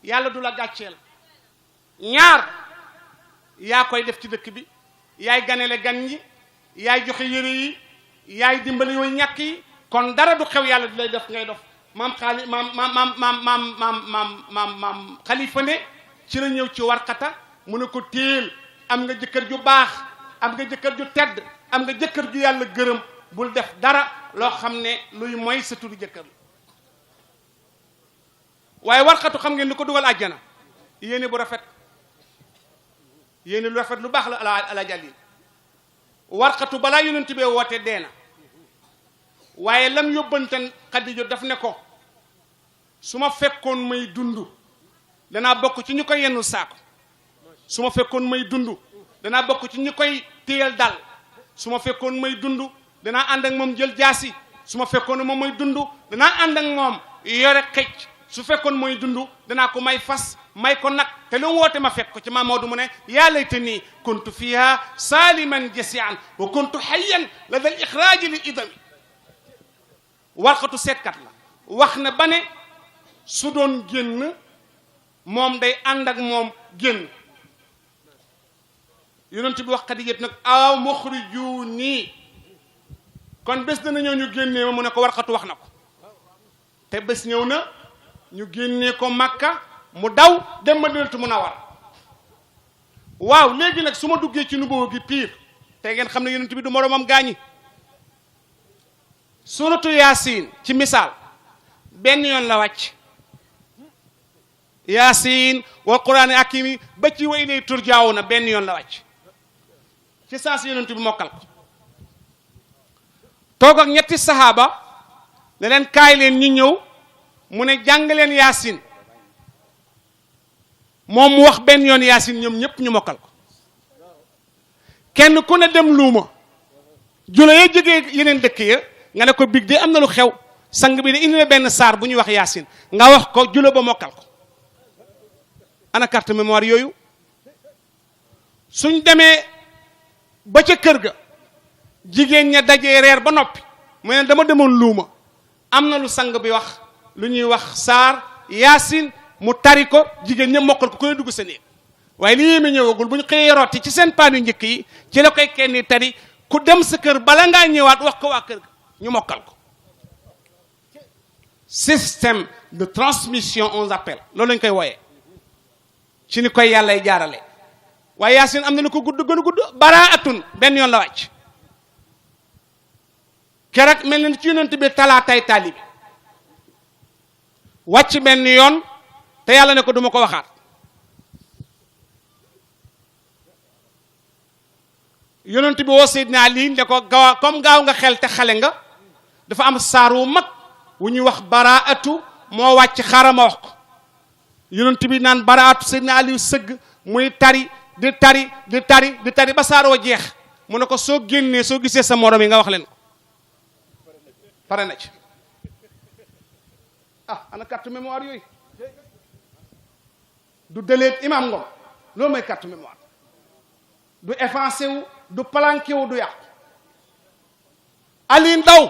yàlla du la gàcceel ñaar yaa koy def ci dëkk bi yaay ganele gan ñi yaay joxe yére yi yaay dimbali yooyu ñàkk yi kon dara du xew yàlla di lay def ngay dof maam xaali maam xalifa ne ci la ñëw ci warqata mu ne ko téel am nga jëkkër ju baax am nga jëkkër ju tedd am nga jëkkër ju yàlla gërëm bul def dara loo xam ne luy mooy sa turu jëkkër la waaye warqatu xam ngeen lu ko dugal àjjana yéene bu rafet yéene lu rafet lu baax la ala jàllin warqatu balaa yonent bee woote dee na waaye lam yóbbantan Xadija daf ne ko su ma fekkoon may dund danaa bokk ci ñu koy yennu saako su ma fekkoon may dund danaa bokk ci ñu koy téyal dal su ma fekkoon may dund danaa ànd ak moom jël jaasi su ma fekkoon moom may dund danaa ànd ak moom yore xëcc su fekkoon mooy dund danaa ko may fas may ko nag te lu mu woote ma fekk ko ci Maam Maodo mu ne yaa laytanii kuntu fiha saliman jasian wa kuntu hayyan la dal ixraaji li idami warxatu seetkat la wax na ba ne su doon génn moom day ànd ak moom génn yonent bi wax Xadijat nag aw muxrijuni kon bés dana ñëw ñu génnee ma mu ne ko warxatu wax na ko te bés ñëw na ñu génnee ko Makka mu daw dem Madinatu Munawwara waaw léegi nag su ma duggee ci nubuwa gi piir te ngeen xam ne yonent bi du moroomam gaañi suratu Yaasin ci misaal benn yoon la wàcc Yaasin wal quraani hakimi ba ci wa ilay turjaawuna benn yoon la wàcc ci saa si yonent bi mokkal ko toog ak ñetti sahaaba ne leen kaay leen ñu ñëw mu ne jàng leen Yaasin moom mu wax benn yoon Yaasin ñoom ñëpp ñu mokkal ko kenn ku ne dem luuma jula ya jógee yeneen dëkk ya nga ne ko big de am na lu xew sang bi ne indi na benn saar bu ñuy wax Yaasin nga wax ko jula ba mokkal ko ana carte mémoire yooyu suñ demee ba ca kër ga jigéen ña dajee reer ba noppi mu ne dama demoon luuma am na lu sang bi wax lu ñuy wax saar Yaasin mu tari ko jigéen ña mokkal ko ku ne dugg sa néeg waaye li yéeme ñëwagul bu ñu xëyee rotti ci seen paan yu njëkk yi ci la koy kenn tari ku dem sa kër bala ngaa ñëwaat wax ko waa kër ga ñu mokkal ko système de transmission on appelle loolu lañ koy wooyee ci ni koy yàllay jaarale waaye Yaasin am na lu ko gudd gën a gudd baraatun benn yoon la wàcc keroog mel na ci yonent bi talaatay taalibi wàcc benn yoon te yàlla ne ko duma ko waxaat yonent bi woo Seydina Ali ne ko gaaw comme gaaw nga xel te xale nga dafa am saar wu mag wu ñuy wax baraatu moo wàcc xaaral ma wax ko yonent bi naan baraatu Seydina Ali sëgg muy tari di tari di tari di tari ba saar wa jeex mu ne ko soo génnee soo gisee sa morom yi nga wax leen ko pare na ci ana carte mémoire yooyu du deleet imam Ngom loolu mooy carte mémoire du effacé wu du planqué wu du yàqu Ali Ndaw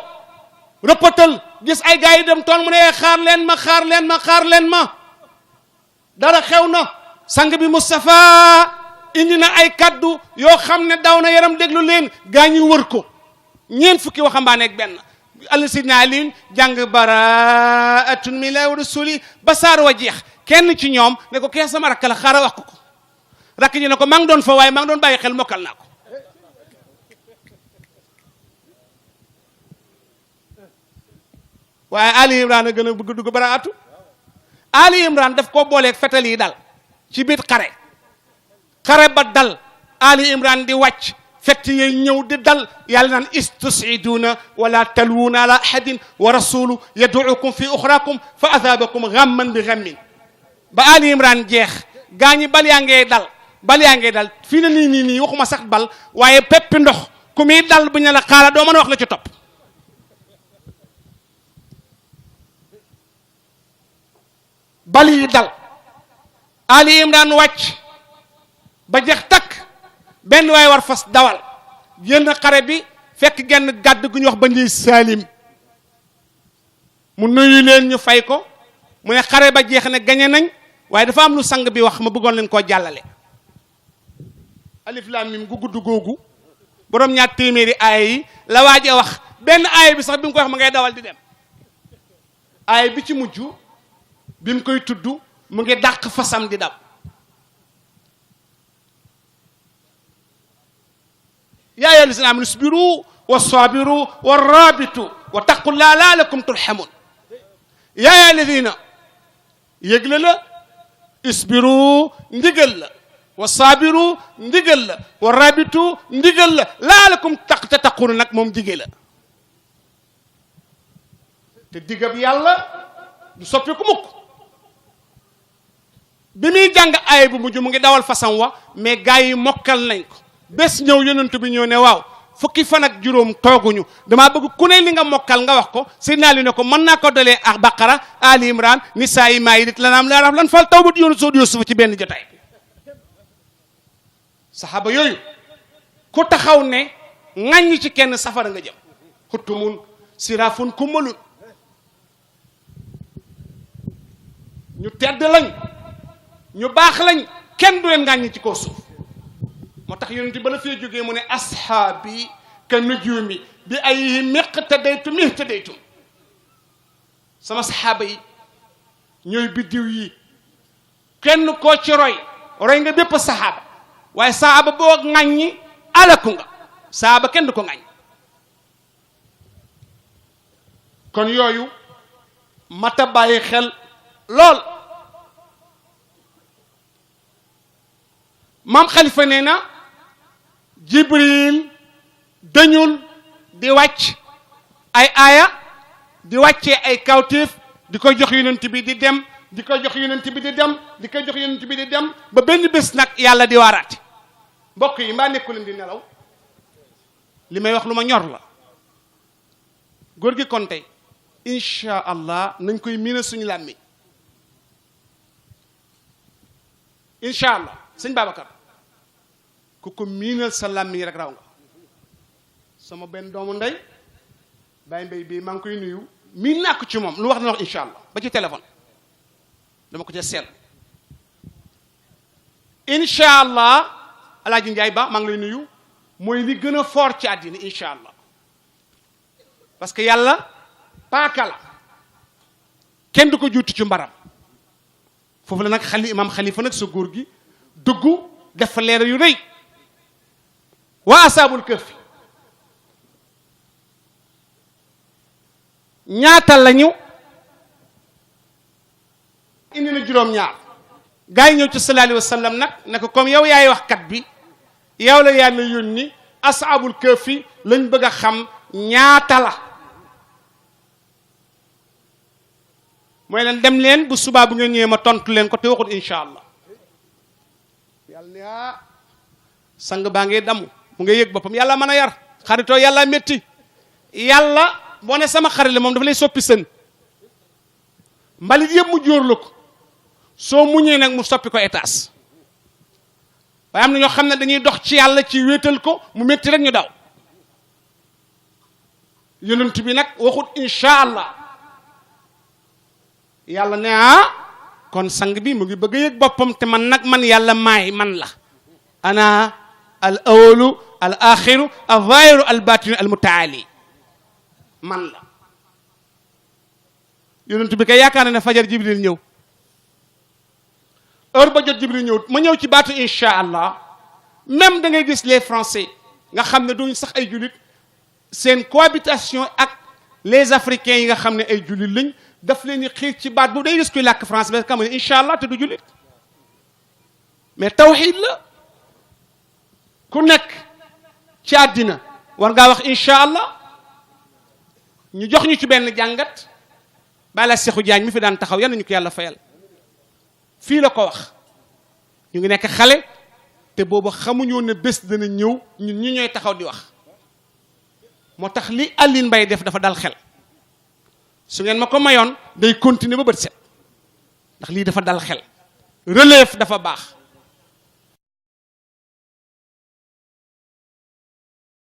rëppatal gis ay gars yi dem tool mu ne xaar leen ma dara xew na sang bi Moustapha indi na ay kaddu yoo xam ne daw na yaram déglu leen gaa ñi wër ko ñeent fukki waxambaane ak benn al sidna Ali jàng baraatun minallahi wa rasuli ba saar wa jeex kenn ci ñoom ne ko kee sama rakk la xaaral wax ko rakk ji ne ko maa ngi doon fa waaye maa ngi doon bàyyi xel mokkal naa ko waaye Ali Imran a gën a bëgg dugg baraatu Ali Imran daf koo booleeg fetal yi dal ci biir xare ba dal Ali Imran di wàcc fett yey ñëw di dal yàlla naan istus'iduuna wala talwuuna ala ahadin wa rasulu yad'ukum fi uxrakum fa athaabakum ghamman bi ghammin ba Ali Imran jeex gaa ñi bal yaa ngee dal fii na nii waxuma sax bal waaye peppi ndox ku muy dal bu ñu la xaala doo mën a wax la ci topp bal yi dal Ali Imran wàcc ba jeex takk benn waay war fas dawal génn xare bi fekk genn gàdd gu ñu wax ba ndi Salim mu nuyu leen ñu fay ko mu ne xare ba jeex ne gañe nañ waaye dafa am lu sang bi wax ma bëggoon leen koo jàllale alif lam mim gu gudd googu borom ñaar téeméeri aaya yi la waaje wax benn aaya bi sax bi mu koy wax ma ngay dawal di dem aaya bi ci mujj bi mu koy tudd mu ngi dàq fasam di daw yaa ayyuhal lazina amanu isbiru wa sabiru wa rabitu wa taqullaha la'allakum turhamun yaa ayyuhal lazina yëgle la isbiru ndigal la wa sabiru ndigal la wa rabitu ndigal la la'allakum tattaqun nag moom jigée la te digab yàlla du soppi ku mukk bi muy jàng aaya bu mujj mu ngi dawal façon wa mais gars yi mokkal nañ ko bés ñëw yonent bi ñëw ne waaw fukki fan ak juróom tooguñu damaa bëgg ku ne li nga mokkal nga wax ko Seydina Ali ne ko mën naa ko dalee ak Baqara Ali Imran Nisaa yi Maayida lanaam lan fal tawbat Yuusuf ci benn jotaay saxaaba yooyu ku taxaw ne ŋàññi ci kenn safara nga jëm xuttumun sirafun kummalun ñu tedd lañ ñu baax lañ kenn du leen ŋàññi ci kaw suuf moo tax yonent ba la fee jógee mu ne ashaabi ka nujumi bi ayhim iqtadaytum ihtadaytum sama saxaaba yi ñooy biddiw yi kenn koo ci roy nga bépp saxaaba waaye saxaaba boo ŋàññi alaku nga saxaaba kenn du ko ŋàññ kon yooyu mata bàyyi xel lool maam Khalifa nee na Jibril dañul di wàcc ay aaya di wàccee ay kawtéef di ko jox yonent bi di dem di ko jox yonent bi di dem di ko jox yonent bi di dem ba benn bés nag yàlla di waaraate mbokk yi mbaa nekku leen di nelaw li may wax lu ma ñor la góor gi kon tey incha allah nañ koy miina suñu làmmiñ incha allah sëñ Babacar ku ko miinal sa làmmiñ rek raw nga sama benn doomu ndey Baye Mbaye bii maa ngi koy nuyu miin naa ko ci moom lu wax na wax incha allah ba ci téléphone dama ko ca seet incha allah Alaaji Njaay Ba maa ngi lay nuyu mooy li gën a fort ci àddina incha allah parce que yàlla paaka la kenn du ko juuti ci mbaram foofu la nag imam Khalifa nag sa góor gi dugg def fa leeral yu rëy waa asaabul kahfi ñaata lañu indi na juróom-ñaar gaa yi ñëw ci sallallahu alayhi wa sallam nag ne ko comme yow yaay wax kat bi yow la yàlla yónni asaabul kahfi lañ bëgg a xam ñaata la mooy leen dem leen bu subaa bu ngeen ñëwee ma tontu leen ko te waxut incha allah yàlla ne sang baa ngee damu mu ngay yëg boppam yàlla mën a yar xaritoo yàlla métti yàlla boo ne sama xarit la moom dafa lay soppi sën mbalit yëpp mu jóor la ko soo muñee nag mu soppi ko étage waaye am na ñoo xam ne dañuy dox ci yàlla ci wéetal ko mu métti rek ñu daw yonent bi nag waxut insha allah yàlla ne kon sang bi mu ngi bëgg a yëg boppam te man nag man yàlla maay man la ana al awalu al axiru al zahiru al batinu al mutaali man la yonent bi kay yaakaar na ne fajar jibril ñëw heure ba jot jibril ñëw ma ñëw ci baatu insha allah même da ngay gis les français nga xam ne duñ sax ay jullit seen cohabitation ak les africains yi nga xam ne ay jullit lañ daf leen di xiir ci baat bu day gis kuy làkk France ba xam ne insha allah te du jullit mais tawxiid la ku nekk ci àddina war ngaa wax insha allah ñu jox ñu ci benn jàngat bala Seexu Jaañ mi fi daan taxaw yal nañu ko yàlla fayal fii la ko wax ñu ngi nekk xale te boobu xamuñoo ne bés dana ñëw ñun ñi ñooy taxaw di wax moo tax li Alioune Mbaye def dafa dal xel su ngeen ma ko mayoon day continuer ba bët set ndax lii dafa dal xel relève dafa baax